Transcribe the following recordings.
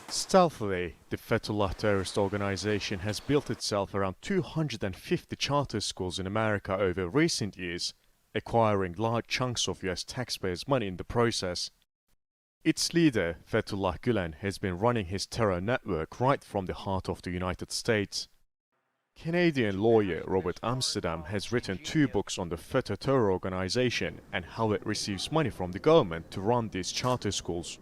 Stealthily, the Fetullah terrorist organization has built itself around 250 charter schools in America over recent years, acquiring large chunks of US taxpayers' money in the process. Its leader, Fetullah Gulen, has been running his terror network right from the heart of the United States. Canadian lawyer Robert Amsterdam has written 2 books on the Feto terror organization and how it receives money from the government to run these charter schools.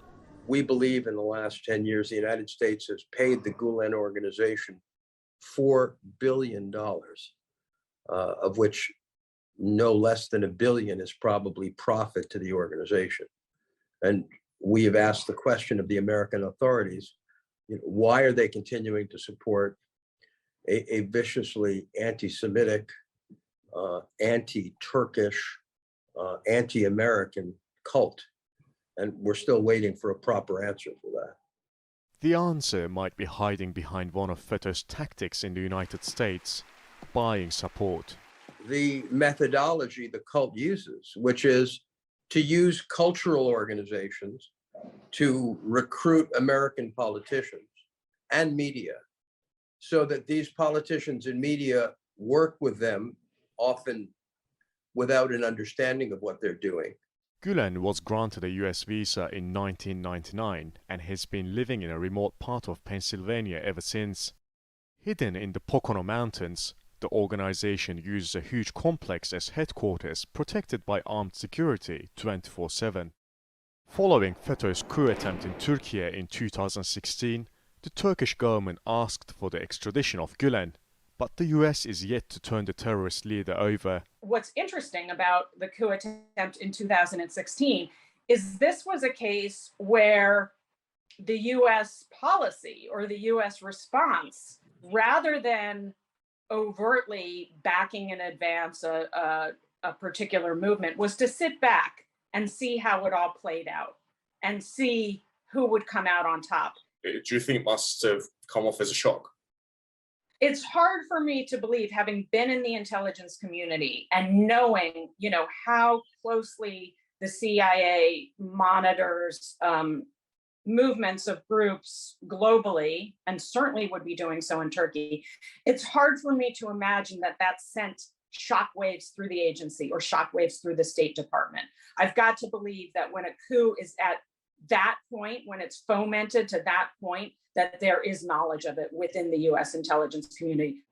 We believe in the last 10 years, the United States has paid the Gulen organization $4 billion, of which no less than $1 billion is probably profit to the organization. And we have asked the question of the American authorities, why are they continuing to support a viciously anti-Semitic, anti-Turkish, anti-American cult? And we're still waiting for a proper answer for that. The answer might be hiding behind one of Feto's tactics in the United States, buying support. The methodology the cult uses, which is to use cultural organizations to recruit American politicians and media, so that these politicians and media work with them, often without an understanding of what they're doing. Gulen was granted a US visa in 1999 and has been living in a remote part of Pennsylvania ever since. Hidden in the Pocono Mountains, the organization uses a huge complex as headquarters protected by armed security 24/7. Following Feto's coup attempt in Turkey in 2016, the Turkish government asked for the extradition of Gulen, but the US is yet to turn the terrorist leader over. What's interesting about the coup attempt in 2016 is this was a case where the US policy or the US response, rather than overtly backing in advance a particular movement, was to sit back and see how it all played out and see who would come out on top. Do you think it must have come off as a shock? It's hard for me to believe, having been in the intelligence community and knowing, how closely the CIA monitors movements of groups globally, and certainly would be doing so in Turkey. It's hard for me to imagine that that sent shockwaves through the agency or shockwaves through the State Department. I've got to believe that when a coup is at that point, when it's fomented to that point, that there is knowledge of it within the US intelligence community.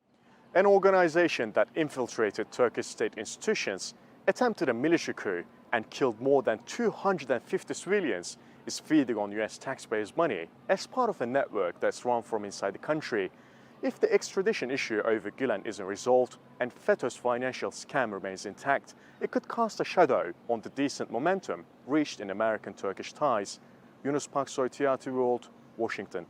An organization that infiltrated Turkish state institutions, attempted a military coup, and killed more than 250 civilians is feeding on US taxpayers' money as part of a network that's run from inside the country. If the extradition issue over Gulen isn't resolved and Feto's financial scam remains intact, it could cast a shadow on the decent momentum reached in American-Turkish ties. Yunus Paksoy, TRT World, Washington.